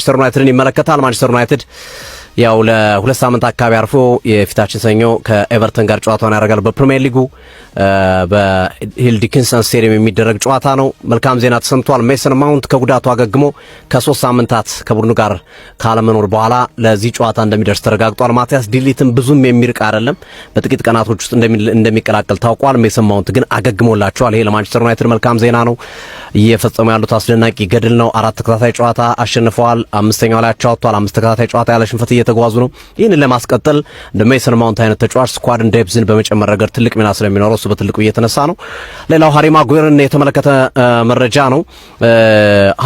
ማንቸስተር ዩናይትድን ይመለከታል። ማንቸስተር ዩናይትድ ያው ለሁለት ሳምንት አካባቢ አርፎ የፊታችን ሰኞ ከኤቨርተን ጋር ጨዋታውን ያደርጋል። በፕሪሚየር ሊጉ በሂል ዲኪንሰን ስቴዲየም የሚደረግ ጨዋታ ነው። መልካም ዜና ተሰምቷል። ሜሰን ማውንት ከጉዳቱ አገግሞ ከ3 ሳምንታት ከቡድኑ ጋር ካለመኖር በኋላ ለዚህ ጨዋታ እንደሚደርስ ተረጋግጧል። ማቲያስ ዲሊትም ብዙም የሚርቅ አይደለም፣ በጥቂት ቀናቶች ውስጥ እንደሚቀላቀል ታውቋል። ሜሰን ማውንት ግን አገግሞላቸዋል። ይሄ ለማንቸስተር ዩናይትድ መልካም ዜና ነው። እየፈጸሙ ያሉት አስደናቂ ገድል ነው። 4 ተከታታይ ጨዋታ አሸንፈዋል። 5ኛው ላይ አቻውተዋል። 5 ተከታታይ ጨዋታ ያለ ሽንፈት እየተጓዙ ነው። ይህንን ለማስቀጠል እንደ ሜሰን ማውንት አይነት ተጫዋች ስኳድን ዴፕዝን በመጨመር ረገድ ትልቅ ሚና ስለሚኖረው እሱ በትልቁ እየተነሳ ነው። ሌላው ሃሪ ማጉዌርን የተመለከተ መረጃ ነው።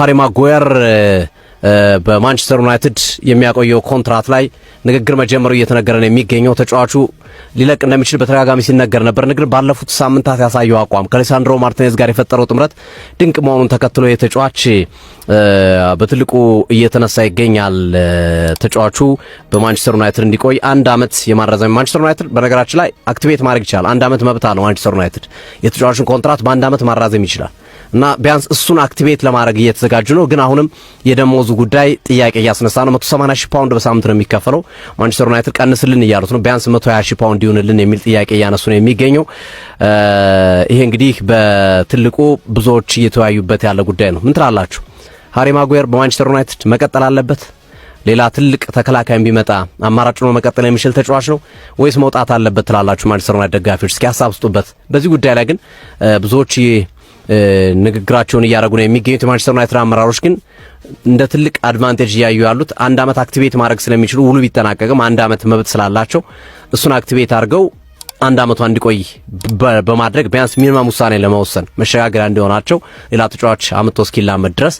ሃሪ ማጉዌር በማንቸስተር ዩናይትድ የሚያቆየው ኮንትራት ላይ ንግግር መጀመሩ እየተነገረ ነው የሚገኘው። ተጫዋቹ ሊለቅ እንደሚችል በተደጋጋሚ ሲነገር ነበር። ነገር ባለፉት ሳምንታት ያሳየው አቋም ከአሌሳንድሮ ማርቲኔዝ ጋር የፈጠረው ጥምረት ድንቅ መሆኑን ተከትሎ የተጫዋች በትልቁ እየተነሳ ይገኛል። ተጫዋቹ በማንቸስተር ዩናይትድ እንዲቆይ 1 ዓመት የማራዘም ማንቸስተር ዩናይትድ በነገራችን ላይ አክቲቬት ማድረግ ይችላል። 1 ዓመት መብት አለው ማንቸስተር ዩናይትድ የተጫዋቹን ኮንትራት በ1 ዓመት ማራዘም ይችላል እና ቢያንስ እሱን አክቲቬት ለማድረግ እየተዘጋጁ ነው። ግን አሁንም የደሞዙ ጉዳይ ጥያቄ እያስነሳ ነው። 180,000 ፓውንድ በሳምንት ነው የሚከፈለው። ማንቸስተር ዩናይትድ ቀንስልን እያሉት ነው። ቢያንስ 120,000 ፓውንድ ይሁንልን የሚል ጥያቄ እያነሱ ነው የሚገኘው። ይሄ እንግዲህ በትልቁ ብዙዎች እየተወያዩበት ያለ ጉዳይ ነው። ምን ትላላችሁ? ሃሪ ማጉዌር በማንቸስተር ዩናይትድ መቀጠል አለበት? ሌላ ትልቅ ተከላካይ ቢመጣ አማራጭ ነው መቀጠል የሚችል ተጫዋች ነው ወይስ መውጣት አለበት ትላላችሁ? ማንቸስተር ዩናይትድ ደጋፊዎች እስኪ ሀሳብ ስጡበት። በዚህ ጉዳይ ላይ ግን ብዙዎች ንግግራቸውን እያደረጉ ነው የሚገኙት። የማንቸስተር ዩናይትድ አመራሮች ግን እንደ ትልቅ አድቫንቴጅ እያዩ ያሉት 1 ዓመት አክቲቬት ማድረግ ስለሚችሉ ውሉ ቢጠናቀቅም 1 ዓመት መብት ስላላቸው እሱን አክቲቬት አድርገው 1 ዓመቷ እንዲቆይ በማድረግ ቢያንስ ሚኒመም ውሳኔ ለመወሰን መሸጋገሪያ እንዲሆናቸው ሌላ ተጫዋች አመቶ እስኪላመድ ድረስ፣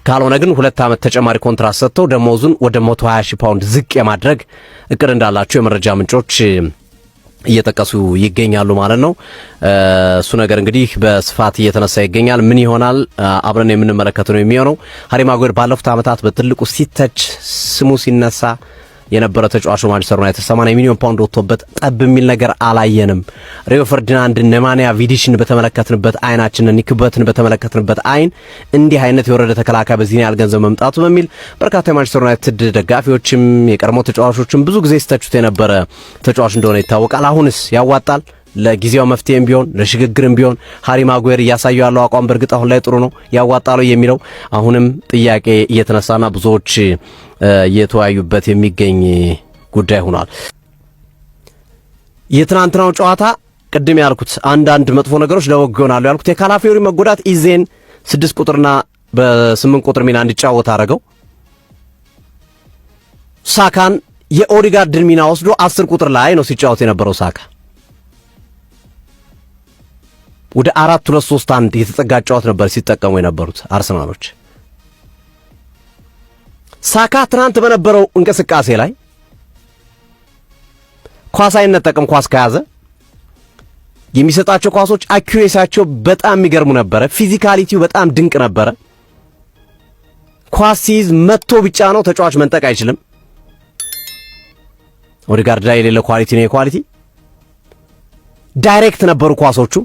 ካልሆነ ግን 2 ዓመት ተጨማሪ ኮንትራት ሰጥተው ደሞዙን ወደ 120,000 ፓውንድ ዝቅ የማድረግ እቅድ እንዳላቸው የመረጃ ምንጮች እየጠቀሱ ይገኛሉ ማለት ነው። እሱ ነገር እንግዲህ በስፋት እየተነሳ ይገኛል። ምን ይሆናል አብረን የምንመለከተው ነው የሚሆነው። ሃሪ ማጉዌር ባለፉት ዓመታት በትልቁ ሲተች ስሙ ሲነሳ የነበረ ተጫዋቹ ማንቸስተር ዩናይትድ 80 ሚሊዮን ፓውንድ ወጥቶበት ጠብ የሚል ነገር አላየንም። ሪዮ ፈርዲናንድ ነማንያ ቪዲሽን በተመለከትንበት አይናችንን ንክበትን በተመለከትንበት አይን እንዲህ አይነት የወረደ ተከላካይ በዚህ ያህል ገንዘብ መምጣቱ በሚል በርካታ የማንቸስተር ዩናይትድ ደጋፊዎችም የቀድሞ ተጫዋቾችም ብዙ ጊዜ ሲተቹት የነበረ ተጫዋች እንደሆነ ይታወቃል። አሁንስ ያዋጣል? ለጊዜው መፍትሄም ቢሆን ለሽግግርም ቢሆን ሃሪ ማጉዌር እያሳየው ያለው አቋም በእርግጥ አሁን ላይ ጥሩ ነው ያዋጣለው የሚለው አሁንም ጥያቄ እየተነሳና ብዙዎች እየተወያዩበት የሚገኝ ጉዳይ ሆኗል። የትናንትናው ጨዋታ ቅድም ያልኩት አንዳንድ መጥፎ ነገሮች ለወግ ይሆናሉ ያልኩት የካላፊዮሪ መጎዳት ኢዜን 6 ቁጥርና በ8 ቁጥር ሚና እንዲጫወት አደረገው። ሳካን የኦዲጋርድን ሚና ወስዶ 10 ቁጥር ላይ ነው ሲጫወት የነበረው ሳካ ወደ 4-2-3-1 የተጠጋ ጨዋታ ነበር ሲጠቀሙ የነበሩት አርሰናሎች። ሳካ ትናንት በነበረው እንቅስቃሴ ላይ ኳስ አይነጠቅም። ኳስ ከያዘ የሚሰጣቸው ኳሶች አኩሬሲያቸው በጣም የሚገርሙ ነበረ። ፊዚካሊቲው በጣም ድንቅ ነበረ። ኳስ ሲይዝ መጥቶ ብቻ ነው ተጫዋች መንጠቅ አይችልም። ኦዲጋርድ ላይ የሌለ ኳሊቲ ነው። የኳሊቲ ዳይሬክት ነበሩ ኳሶቹ።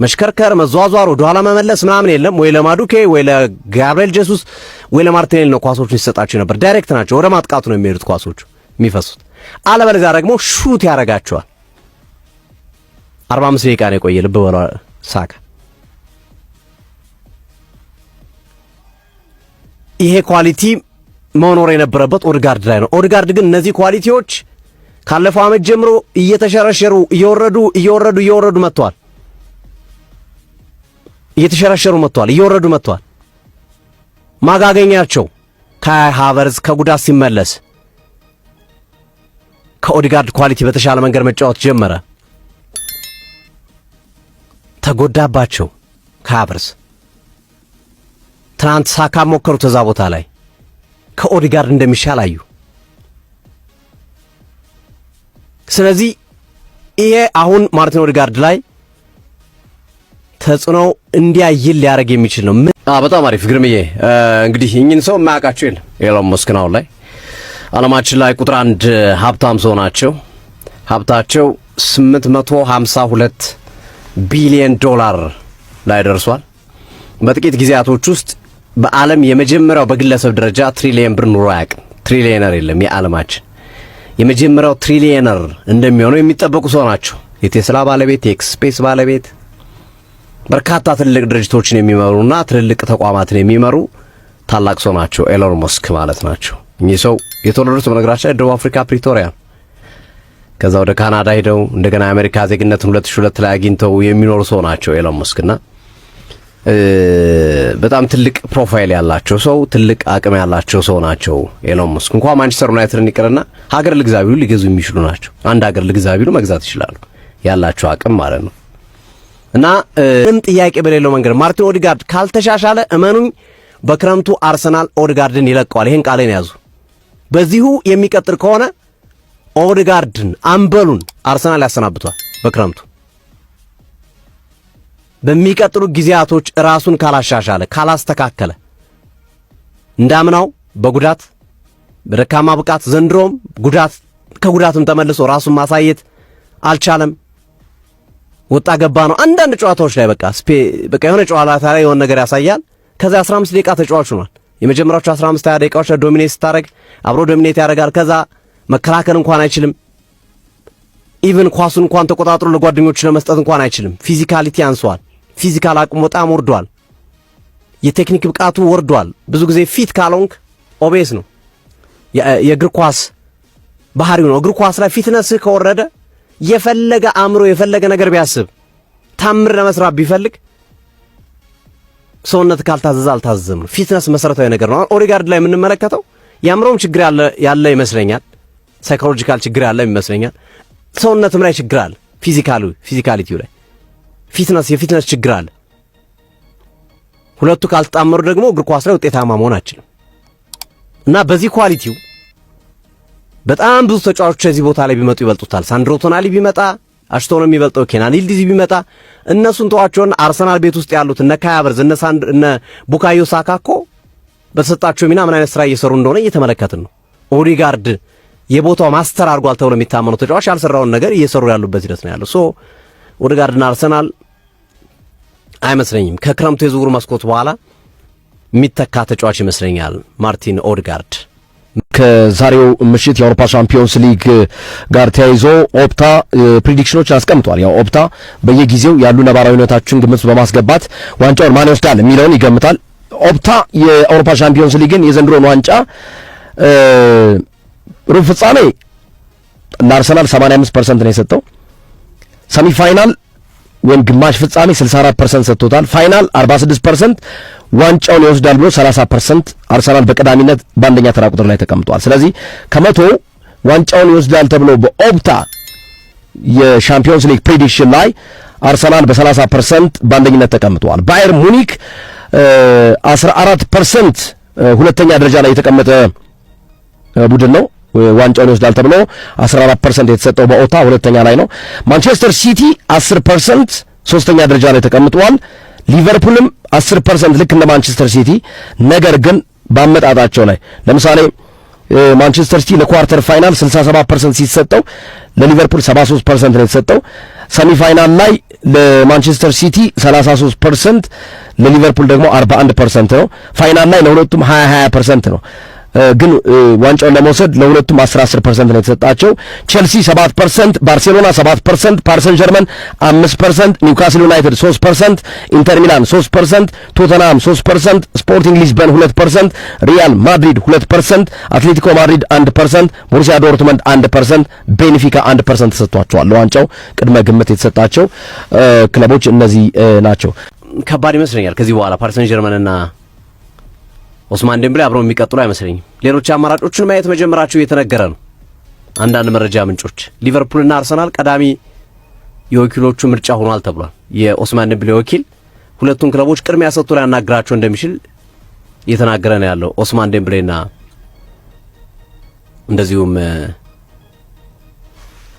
መሽከርከር፣ መዟዟር፣ ወደ ኋላ መመለስ ምናምን የለም። ወይ ለማዱኬ ወይ ለጋብሪኤል ጄሱስ ወይ ለማርቲኔሊ ነው ኳሶቹን ሲሰጣቸው ነበር። ዳይሬክት ናቸው። ወደ ማጥቃቱ ነው የሚሄዱት ኳሶቹ የሚፈሱት። አለበለዚያ ደግሞ ሹት ያረጋቸዋል። 45 ደቂቃ ነው የቆየ። ልብ በለው ሳካ። ይሄ ኳሊቲ መኖር የነበረበት ኦዲጋርድ ላይ ነው። ኦዲጋርድ ግን እነዚህ ኳሊቲዎች ካለፈው ዓመት ጀምሮ እየተሸረሸሩ እየወረዱ መጥተዋል። እየተሸረሸሩ መጥተዋል። እየወረዱ መጥተዋል። ማጋገኛቸው ካይ ሃቨርዝ ከጉዳት ሲመለስ ከኦዲጋርድ ኳሊቲ በተሻለ መንገድ መጫወት ጀመረ። ተጎዳባቸው ከሃቨርዝ። ትናንት ሳካ ሞከሩ ተዛ ቦታ ላይ ከኦዲጋርድ እንደሚሻል አዩ። ስለዚህ ይሄ አሁን ማርቲን ኦዲጋርድ ላይ ተጽዕኖ እንዲያይል ሊያደርግ የሚችል ነው። በጣም አሪፍ ግርምዬ። እንግዲህ እኚህን ሰው የማያውቃቸው የለም። ኤሎን መስክ ነው ላይ ዓለማችን ላይ ቁጥር 1 ሀብታም ሰው ናቸው። ሀብታቸው 852 ቢሊዮን ዶላር ላይ ደርሷል። በጥቂት ጊዜያቶች ውስጥ በዓለም የመጀመሪያው በግለሰብ ደረጃ ትሪሊየን ብር ኑሮ አያውቅም። ትሪሊየነር የለም። የዓለማችን የመጀመሪያው ትሪሊየነር እንደሚሆነው የሚጠበቁ ሰው ናቸው። የቴስላ ባለቤት፣ የኤክስፔስ ባለቤት፣ በርካታ ትልልቅ ድርጅቶችን የሚመሩና ትልልቅ ተቋማትን የሚመሩ ታላቅ ሰው ናቸው። ኤሎን መስክ ማለት ናቸው። እኚህ ሰው የተወለዱት በነገራችን ላይ ደቡብ አፍሪካ ፕሪቶሪያ፣ ከዛ ወደ ካናዳ ሄደው እንደገና የአሜሪካ ዜግነትን 2002 ላይ አግኝተው የሚኖሩ ሰው ናቸው ኤሎን መስክና በጣም ትልቅ ፕሮፋይል ያላቸው ሰው፣ ትልቅ አቅም ያላቸው ሰው ናቸው ኤሎን መስክ። እንኳን ማንቸስተር ዩናይትድን ይቅርና ሀገር ልግዛ ቢሉ ሊገዙ የሚችሉ ናቸው። አንድ ሀገር ልግዛ ቢሉ መግዛት ይችላሉ፣ ያላቸው አቅም ማለት ነው። እና ምንም ጥያቄ በሌለው መንገድ ማርቲን ኦዲጋርድ ካልተሻሻለ እመኑኝ በክረምቱ አርሰናል ኦዲጋርድን ይለቀዋል። ይሄን ቃሌን ያዙ። በዚሁ የሚቀጥል ከሆነ ኦዲጋርድን አምበሉን አርሰናል ያሰናብቷል በክረምቱ። በሚቀጥሉ ጊዜያቶች ራሱን ካላሻሻለ ካላስተካከለ እንዳምናው በጉዳት በደካማ ብቃት ዘንድሮም ከጉዳትም ተመልሶ ራሱን ማሳየት አልቻለም። ወጣ ገባ ነው። አንዳንድ ጨዋታዎች ላይ በቃ የሆነ ጨዋታ ላይ የሆነ ነገር ያሳያል። ከዛ 15 ደቂቃ ተጫዋች ሆኗል። የመጀመሪያዎቹ 15-20 ደቂቃዎች ላይ ዶሚኔት ስታደርግ አብሮ ዶሚኔት ያደርጋል። ከዛ መከላከል እንኳን አይችልም። ኢቭን ኳሱን እንኳን ተቆጣጥሮ ለጓደኞቹ ለመስጠት እንኳን አይችልም። ፊዚካሊቲ አንሷል። ፊዚካል አቅሙ በጣም ወርዷል። የቴክኒክ ብቃቱ ወርዷል። ብዙ ጊዜ ፊት ካልሆንክ ኦቤስ ነው የእግር ኳስ ባህሪው ነው። እግር ኳስ ላይ ፊትነስህ ከወረደ የፈለገ አእምሮ የፈለገ ነገር ቢያስብ ታምር ለመስራት ቢፈልግ ሰውነት ካልታዘዘ አልታዘዘም ነው። ፊትነስ መሰረታዊ ነገር ነው። ኦዲጋርድ ላይ የምንመለከተው የአእምሮም ችግር ያለ ይመስለኛል። ሳይኮሎጂካል ችግር ያለ ይመስለኛል። ሰውነትም ላይ ችግር አለ። ፊዚካሊቲው ላይ የፊትነስ ችግር አለ። ሁለቱ ካልተጣመሩ ደግሞ እግር ኳስ ላይ ውጤታማ መሆን አይችልም። እና በዚህ ኳሊቲው በጣም ብዙ ተጫዋቾች እዚህ ቦታ ላይ ቢመጡ ይበልጡታል። ሳንድሮ ቶናሊ ቢመጣ አሽቶን የሚበልጠው ኬናን ይልዲዝ ቢመጣ እነሱን ተዋቸውን አርሰናል ቤት ውስጥ ያሉት እነ ካይ ሃቨርትዝ እነ ቡካዮ ሳካ እኮ በተሰጣቸው ሚና ምን አይነት ስራ እየሰሩ እንደሆነ እየተመለከትን ነው። ኦዲጋርድ የቦታው ማስተር አድርጓል ተብሎ የሚታመነው ተጫዋች ያልሰራውን ነገር እየሰሩ ያሉበት ሂደት ነው ያለው። ኦዲጋርድና አርሰናል አይመስለኝም ከክረምቱ የዝውውር መስኮት በኋላ የሚተካ ተጫዋች ይመስለኛል ማርቲን ኦዲጋርድ። ከዛሬው ምሽት የአውሮፓ ቻምፒዮንስ ሊግ ጋር ተያይዞ ኦፕታ ፕሪዲክሽኖች አስቀምጧል። ያው ኦፕታ በየጊዜው ያሉ ነባራዊ ሁኔታዎችን ግምት በማስገባት ዋንጫውን ማን ይወስዳል የሚለውን ይገምታል። ኦፕታ የአውሮፓ ቻምፒዮንስ ሊግን የዘንድሮን ዋንጫ ሩብ ፍጻሜ ለአርሰናል 85% ነው የሰጠው። ሰሚ ፋይናል ወይም ግማሽ ፍጻሜ 64% ሰጥቶታል። ፋይናል 46% ዋንጫውን ይወስዳል ብሎ 30% አርሰናል በቀዳሚነት በአንደኛ ተራ ቁጥር ላይ ተቀምጧል። ስለዚህ ከመቶ ዋንጫውን ይወስዳል ተብሎ በኦፕታ የሻምፒዮንስ ሊግ ፕሬዲክሽን ላይ አርሰናል በ30% በአንደኝነት ተቀምጧል። ባየር ሙኒክ 14% ሁለተኛ ደረጃ ላይ የተቀመጠ ቡድን ነው። ዋንጫውን ይወስዳል ተብሎ 14% የተሰጠው በኦታ ሁለተኛ ላይ ነው። ማንቸስተር ሲቲ 10% ሶስተኛ ደረጃ ላይ ተቀምጧል። ሊቨርፑልም 10% ልክ እንደ ማንቸስተር ሲቲ፣ ነገር ግን ባመጣጣቸው ላይ ለምሳሌ ማንቸስተር ሲቲ ለኳርተር ፋይናል 67% ሲሰጠው ለሊቨርፑል 73% ነው የተሰጠው። ሰሚ ፋይናል ላይ ለማንቸስተር ሲቲ 33% ለሊቨርፑል ደግሞ 41% ነው። ፋይናል ላይ ለሁለቱም 20% ነው። ግን ዋንጫውን ለመውሰድ ለሁለቱም 10% ነው የተሰጣቸው። ቼልሲ 7%፣ ባርሴሎና 7%፣ ፓሪስ ሰን ጀርመን 5%፣ ኒውካስል ዩናይትድ 3%፣ ኢንተር ሚላን 3%፣ ቶተንሃም 3%፣ ስፖርቲንግ ሊዝበን 2%፣ ሪያል ማድሪድ 2%፣ አትሌቲኮ ማድሪድ 1%፣ ቦሩሲያ ዶርትመንድ 1%፣ ቤንፊካ 1% ተሰጥቷቸዋል። ለዋንጫው ቅድመ ግምት የተሰጣቸው ክለቦች እነዚህ ናቸው። ከባድ ይመስለኛል ከዚህ በኋላ ፓሪስ ሰን ጀርመንና ኦስማን ዴምብሌ አብረው የሚቀጥሉ አይመስለኝም። ሌሎች አማራጮችን ማየት መጀመራቸው እየተነገረ ነው። አንዳንድ መረጃ ምንጮች ሊቨርፑልና አርሰናል ቀዳሚ የወኪሎቹ ምርጫ ሆኗል ተብሏል። የኦስማን ዴምብሌ ወኪል ሁለቱን ክለቦች ቅድሚያ ሰጥቶ ሊያናግራቸው እንደሚችል እየተናገረ ነው ያለው። ኦስማን ዴምብሌና እንደዚሁም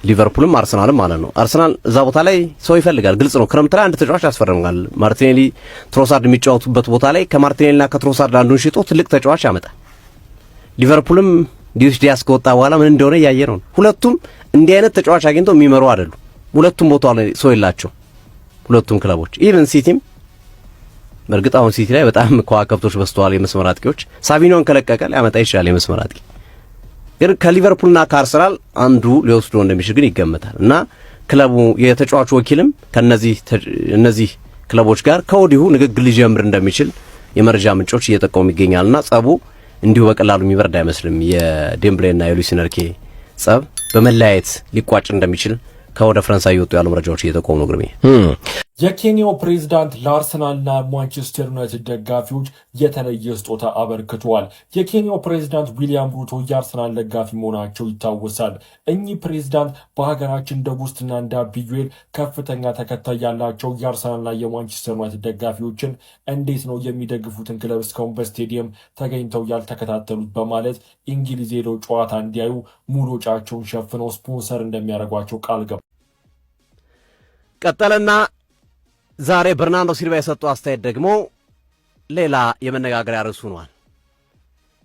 ሊቨርፑልም አርሰናልም ማለት ነው። አርሰናል እዛ ቦታ ላይ ሰው ይፈልጋል፣ ግልጽ ነው። ክረምት ላይ አንድ ተጫዋች ያስፈርማል። ማርቲኔሊ ትሮሳርድ የሚጫወቱበት ቦታ ላይ ከማርቲኔሊና ከትሮሳርድ አንዱን ሽጦ ትልቅ ተጫዋች ያመጣል። ሊቨርፑልም ዲዩስ ዲያስ ከወጣ በኋላ ምን እንደሆነ እያየ ነው። ሁለቱም እንዲህ አይነት ተጫዋች አግኝተው የሚመሩ አይደሉም። ሁለቱም ቦታ ላይ ሰው የላቸው ሁለቱም ክለቦች። ኢቨን ሲቲም በእርግጥ አሁን ሲቲ ላይ በጣም ከዋክብቶች በስተዋል የመስመር አጥቂዎች ሳቪኞን ከለቀቀ ሊያመጣ ይችላል የመስመር አጥቂ ግን ከሊቨርፑልና ከአርሰናል አንዱ ሊወስዶ እንደሚችል ግን ይገመታል እና ክለቡ የተጫዋቹ ወኪልም ከነዚህ ክለቦች ጋር ከወዲሁ ንግግር ሊጀምር እንደሚችል የመረጃ ምንጮች እየጠቆሙ ይገኛልና ጸቡ እንዲሁ በቀላሉ የሚበርድ አይመስልም። የዴምብሌና የሉዊስ ኤንሪኬ ጸብ በመለያየት ሊቋጭ እንደሚችል ከወደ ፈረንሳይ የወጡ ያሉ መረጃዎች እየጠቆሙ ነው። ግርሜ የኬንያው ፕሬዝዳንት ለአርሰናልና ማንቸስተር ዩናይትድ ደጋፊዎች የተለየ ስጦታ አበርክተዋል። የኬንያው ፕሬዝዳንት ዊሊያም ሩቶ የአርሰናል ደጋፊ መሆናቸው ይታወሳል። እኚህ ፕሬዝዳንት በሀገራችን እንደ ቡስትና እንደ አቢዩኤል ከፍተኛ ተከታይ ያላቸው የአርሰናልና የማንቸስተር ዩናይትድ ደጋፊዎችን እንዴት ነው የሚደግፉትን ክለብ እስካሁን በስቴዲየም ተገኝተው ያልተከታተሉት በማለት እንግሊዝ ሄደው ጨዋታ እንዲያዩ ሙሉ ወጪያቸውን ሸፍነው ስፖንሰር እንደሚያደርጓቸው ቃል ገቡ። ቀጠለና ዛሬ በርናርዶ ሲልቫ የሰጠው አስተያየት ደግሞ ሌላ የመነጋገሪያ ርዕስ ሆኗል።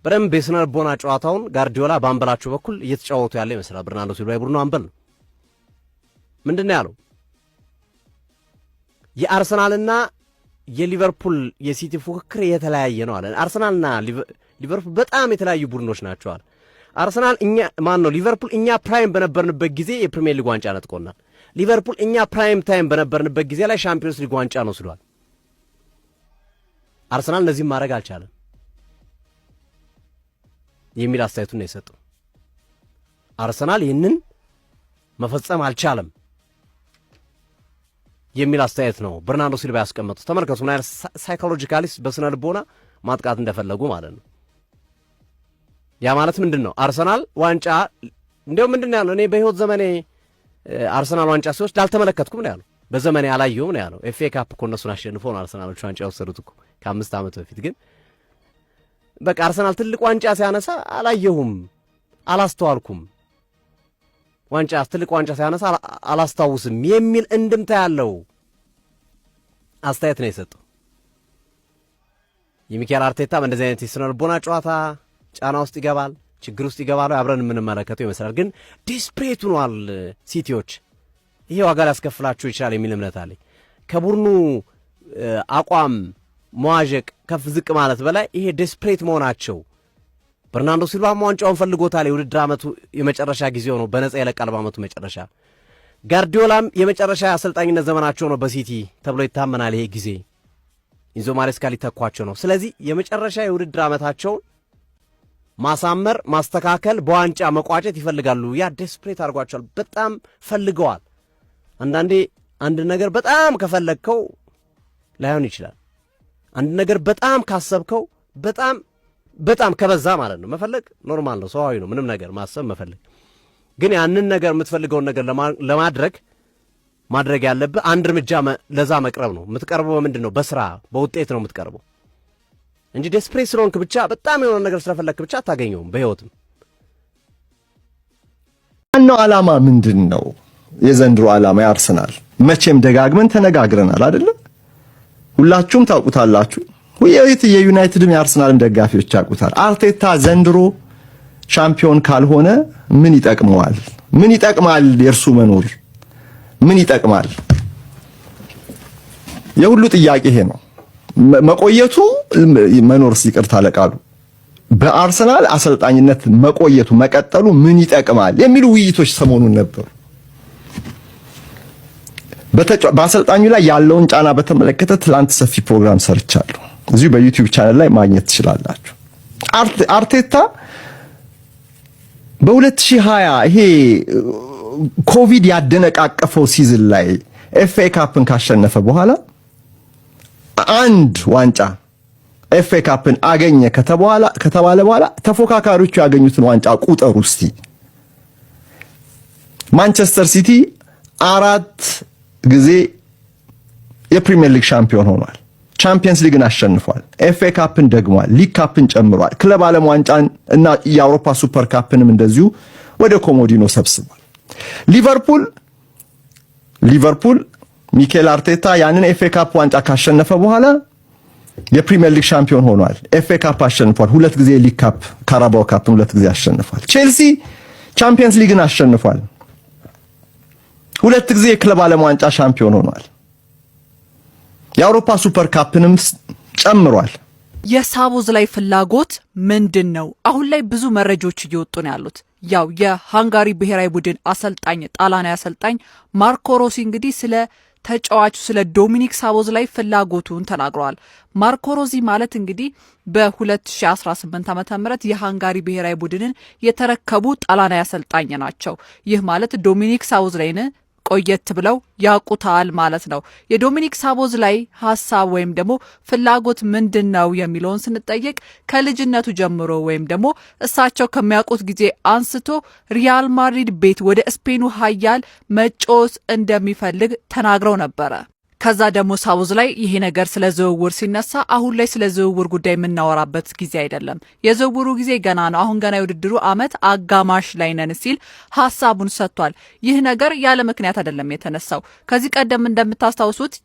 በደንብ የስነ ልቦና ጨዋታውን ጋርዲዮላ በአምበላቸው በኩል እየተጫወቱ ያለ ይመስላል። በርናርዶ ሲልቫ የቡድኑ አምበል ነው። ምንድነው ያለው? የአርሰናልና የሊቨርፑል የሲቲ ፉክክር የተለያየ ነው አለ። አርሰናልና ሊቨርፑል በጣም የተለያዩ ቡድኖች ናቸው አለ። አርሰናል ሊቨርፑል እኛ ፕራይም በነበርንበት ጊዜ የፕሪሚየር ሊግ ዋንጫ ነጥቆናል። ሊቨርፑል እኛ ፕራይም ታይም በነበርንበት ጊዜ ላይ ሻምፒዮንስ ሊግ ዋንጫ ነው ወስዷል። አርሰናል እነዚህም ማድረግ አልቻለም የሚል አስተያየቱን ነው የሰጠው። አርሰናል ይህንን መፈጸም አልቻለም የሚል አስተያየት ነው በርናርዶ ሲልቫ ያስቀመጡት። ተመልከቱ ምን አይነት ሳይኮሎጂካሊስት በስነ ልቦና ማጥቃት እንደፈለጉ ማለት ነው። ያ ማለት ምንድን ነው? አርሰናል ዋንጫ እንደው ምንድን ነው ያለው? እኔ በህይወት ዘመኔ አርሰናል ዋንጫ ሲወስድ አልተመለከትኩም ነው ያለው። በዘመኔ አላየሁም ነው ያለው። ኤፍኤ ካፕ እኮ እነሱን አሸንፎ ነው አርሰናሎች ዋንጫ የወሰዱት እኮ ከ5 ዓመት በፊት። ግን በቃ አርሰናል ትልቅ ዋንጫ ሲያነሳ አላየሁም፣ አላስተዋልኩም፣ ትልቅ ዋንጫ ሲያነሳ አላስታውስም የሚል እንድምታ ያለው አስተያየት ነው የሰጠው። የሚካኤል አርቴታ በእንደዚህ አይነት የስነ ልቦና ጨዋታ ጫና ውስጥ ይገባል፣ ችግር ውስጥ ይገባሉ። አብረን የምንመለከተው ይመስላል። ግን ዲስፕሬት ሆኗል ሲቲዎች። ይሄ ዋጋ ሊያስከፍላቸው ይችላል የሚል እምነት አለኝ። ከቡድኑ አቋም መዋዠቅ ከፍ ዝቅ ማለት በላይ ይሄ ዲስፕሬት መሆናቸው በርናርዶ ሲልቫ ዋንጫውን ፈልጎታል። የውድድር ዓመቱ የመጨረሻ ጊዜው ነው፣ በነጻ የለቃል በዓመቱ መጨረሻ። ጋርዲዮላም የመጨረሻ አሰልጣኝነት ዘመናቸው ነው በሲቲ ተብሎ ይታመናል። ይሄ ጊዜ ኢንዞ ማሬስካ ሊተኳቸው ነው። ስለዚህ የመጨረሻ የውድድር ዓመታቸውን ማሳመር፣ ማስተካከል፣ በዋንጫ መቋጨት ይፈልጋሉ። ያ ዴስፕሬት አድርጓቸዋል። በጣም ፈልገዋል። አንዳንዴ አንድ ነገር በጣም ከፈለግከው ላይሆን ይችላል። አንድ ነገር በጣም ካሰብከው በጣም ከበዛ ማለት ነው። መፈለግ ኖርማል ነው፣ ሰዋዊ ነው። ምንም ነገር ማሰብ መፈለግ። ግን ያንን ነገር የምትፈልገውን ነገር ማድረግ ያለብህ አንድ እርምጃ ለዛ መቅረብ ነው። የምትቀርበው በምንድን ነው? በስራ በውጤት ነው የምትቀርበው እንጂ ዴስፕሬት ስለሆንክ ብቻ በጣም የሆነ ነገር ስለፈለክ ብቻ አታገኘውም በህይወትም። ዋናው ዓላማ ምንድን ነው? የዘንድሮ ዓላማ የአርሰናል መቼም ደጋግመን ተነጋግረናል አይደለ? ሁላችሁም ታውቁታላችሁ። የዩናይትድም የአርሰናልም ደጋፊዎች ያውቁታል። አርቴታ ዘንድሮ ሻምፒዮን ካልሆነ ምን ይጠቅመዋል? ምን ይጠቅማል? የእርሱ መኖር ምን ይጠቅማል? የሁሉ ጥያቄ ይሄ ነው። መቆየቱ መኖር ሲቀርታ ለቃሉ በአርሰናል አሰልጣኝነት መቆየቱ መቀጠሉ ምን ይጠቅማል የሚሉ ውይይቶች ሰሞኑን ነበሩ። በአሰልጣኙ ላይ ያለውን ጫና በተመለከተ ትላንት ሰፊ ፕሮግራም ሰርቻለሁ። እዚሁ በዩቲዩብ ቻናል ላይ ማግኘት ትችላላችሁ። አርቴታ በ2020 ይሄ ኮቪድ ያደነቃቀፈው ሲዝን ላይ ኤፍኤ ካፕን ካሸነፈ በኋላ አንድ ዋንጫ ኤፍኤ ካፕን አገኘ ከተባለ በኋላ ተፎካካሪዎቹ ያገኙትን ዋንጫ ቁጥር ውስጥ ማንቸስተር ሲቲ 4 ጊዜ የፕሪሚየር ሊግ ሻምፒዮን ሆኗል። ቻምፒየንስ ሊግን አሸንፏል። ኤፍኤ ካፕን ደግሟል። ሊግ ካፕን ጨምሯል። ክለብ ዓለም ዋንጫን እና የአውሮፓ ሱፐር ካፕንም እንደዚሁ ወደ ኮሞዲኖ ሰብስቧል። ሊቨርፑል ሚኬል አርቴታ ያንን ኤፍኤ ካፕ ዋንጫ ካሸነፈ በኋላ የፕሪሚየር ሊግ ሻምፒዮን ሆኗል። ኤፍኤ ካፕ አሸንፏል። 2 ጊዜ ሊግ ካፕ፣ ካራባኦ ካፕን 2 ጊዜ አሸንፏል። ቼልሲ ቻምፒየንስ ሊግን አሸንፏል። 2 ጊዜ የክለብ ዓለም ዋንጫ ሻምፒዮን ሆኗል። የአውሮፓ ሱፐር ካፕንም ጨምሯል። የሳቦዝ ላይ ፍላጎት ምንድነው? አሁን ላይ ብዙ መረጃዎች እየወጡ ነው ያሉት። ያው የሃንጋሪ ብሔራዊ ቡድን አሰልጣኝ ጣሊያናዊ አሰልጣኝ ማርኮ ሮሲ እንግዲህ ስለ ተጫዋቹ ስለ ዶሚኒክ ሳቦዝ ላይ ፍላጎቱን ተናግረዋል። ማርኮ ሮሲ ማለት እንግዲህ በ2018 ዓ.ም የሃንጋሪ ብሔራዊ ቡድንን የተረከቡ ጣሊያናዊ አሰልጣኝ ናቸው። ይህ ማለት ዶሚኒክ ሳቦዝ ላይ ቆየት ብለው ያቁታል ማለት ነው። የዶሚኒክ ሳቦዝ ላይ ሐሳብ ወይም ደግሞ ፍላጎት ምንድነው የሚለውን ስንጠየቅ ከልጅነቱ ጀምሮ ወይም ደግሞ እሳቸው ከሚያውቁት ጊዜ አንስቶ ሪያል ማድሪድ ቤት ወደ ስፔኑ ኃያል መጫወት እንደሚፈልግ ተናግረው ነበረ። ከዛ ደግሞ ሳቦዝ ላይ ይሄ ነገር ስለ ዝውውር ሲነሳ አሁን ላይ ስለ ዝውውር ጉዳይ የምናወራበት ጊዜ አይደለም፣ የዝውውሩ ጊዜ ገና ነው፣ አሁን ገና የውድድሩ ዓመት አጋማሽ ላይ ነን ሲል ሐሳቡን ሰጥቷል። ይህ ነገር ያለ ምክንያት አይደለም የተነሳው። ከዚህ ቀደም እንደምታስታውሱት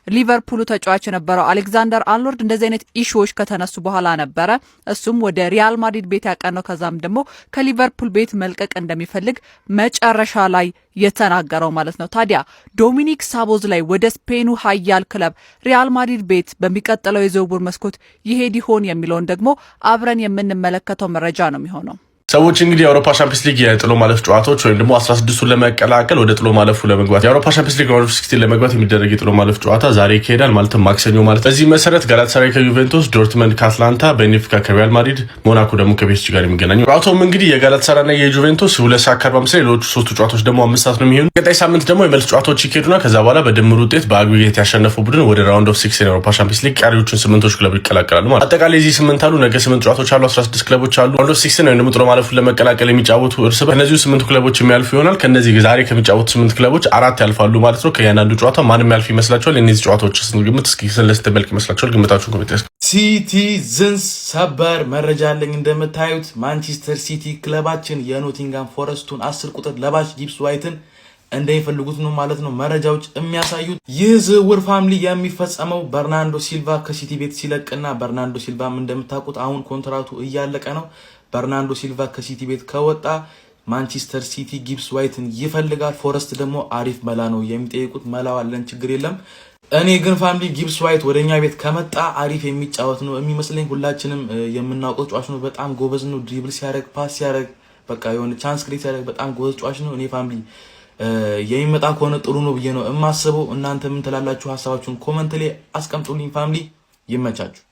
ሊቨርፑል ተጫዋች የነበረው አሌክዛንደር አርኖልድ እንደዚህ አይነት ኢሹዎች ከተነሱ በኋላ ነበረ እሱም ወደ ሪያል ማድሪድ ቤት ያቀነው። ከዛም ደግሞ ከሊቨርፑል ቤት መልቀቅ እንደሚፈልግ መጨረሻ ላይ የተናገረው ማለት ነው። ታዲያ ዶሚኒክ ሳቦዝ ላይ ወደ ስፔኑ ኃያል ክለብ ሪያል ማድሪድ ቤት በሚቀጥለው የዝውውር መስኮት ይሄድ ይሆን የሚለውን ደግሞ አብረን የምንመለከተው መረጃ ነው የሚሆነው። ሰዎች እንግዲህ የአውሮፓ ሻምፒዮንስ ሊግ የጥሎ ማለፍ ጨዋታዎች ወይም ደግሞ 16ቱን ለመቀላቀል ወደ ጥሎ ማለፉ ለመግባት የአውሮፓ ሻምፒዮንስ ሊግ ራውንድ ኦፍ 16 ለመግባት የሚደረግ የጥሎ ማለፍ ጨዋታ ዛሬ ይካሄዳል፣ ማለትም ማክሰኞ ማለት። በዚህ መሰረት ጋላታሳራይ ከዩቬንቱስ፣ ዶርትመንድ ከአትላንታ፣ ቤኔፊካ ከሪያል ማድሪድ፣ ሞናኮ ደግሞ ከፒኤስጂ ጋር የሚገናኙ ጨዋታውም እንግዲህ የጋላታሳራይና የዩቬንቱስ 2:45 ላይ፣ ሌሎቹ ሶስቱ ጨዋታዎች ደግሞ 5 ሰዓት ነው የሚሆኑ። ቀጣይ ሳምንት ደግሞ የመልስ ጨዋታዎች ይካሄዱና ከዛ በኋላ በድምር ውጤት በአግሪጌት ያሸነፈው ቡድን ወደ ራውንድ ኦፍ 16 የአውሮፓ ሻምፒዮንስ ሊግ ቀሪዎቹን 8 ክለቦች ይቀላቀላሉ ማለት። አጠቃላይ እዚህ 8 አሉ፣ ነገ 8 ጨዋታዎች አሉ፣ 16 ክለቦች አሉ። ራውንድ ኦፍ 16 ወይም ደግሞ ጥሎ ማለፉን ለመቀላቀል የሚጫወቱ እርስ በርስ እነዚህ 8 ክለቦች የሚያልፉ ይሆናል። ከነዚህ ዛሬ ከሚጫወቱ 8 ክለቦች 4 ያልፋሉ ማለት ነው። ከያንዳንዱ ጨዋታ ማንም ያልፍ ይመስላችኋል? እነዚህ ጨዋታዎች ግምት እስኪ ስለስተ መልክ ይመስላችኋል? ግምታችሁን ኮሜንት ያስቀምጡ። ሲቲዝንስ ሰበር መረጃ አለኝ። እንደምታዩት ማንቸስተር ሲቲ ክለባችን የኖቲንጋም ፎረስቱን 10 ቁጥር ለባሽ ጊብስ ዋይትን እንደሚፈልጉት ነው ማለት ነው መረጃዎች የሚያሳዩት። ይህ ዝውውር ፋሚሊ የሚፈጸመው በርናንዶ ሲልቫ ከሲቲ ቤት ሲለቅና በርናንዶ ሲልቫም እንደምታውቁት አሁን ኮንትራቱ እያለቀ ነው። በርናንዶ ሲልቫ ከሲቲ ቤት ከወጣ ማንቸስተር ሲቲ ጊብስ ዋይትን ይፈልጋል። ፎረስት ደግሞ አሪፍ መላ ነው የሚጠይቁት። መላው አለን፣ ችግር የለም። እኔ ግን ፋሚሊ ጊብስ ዋይት ወደኛ ቤት ከመጣ አሪፍ የሚጫወት ነው የሚመስለኝ። ሁላችንም የምናውቀው ጨዋች ነው። በጣም ጎበዝ ነው። ድሪብል ሲያደርግ፣ ፓስ ሲያደርግ፣ በቃ የሆነ ቻንስ ክሬት ሲያደርግ በጣም ጎበዝ ጨዋች ነው። እኔ ፋሚሊ የሚመጣ ከሆነ ጥሩ ነው ብዬ ነው የማስበው። እናንተ ምን ትላላችሁ? ሐሳባችሁን ኮሜንት ላይ አስቀምጡልኝ ፋሚሊ። ይመቻችሁ።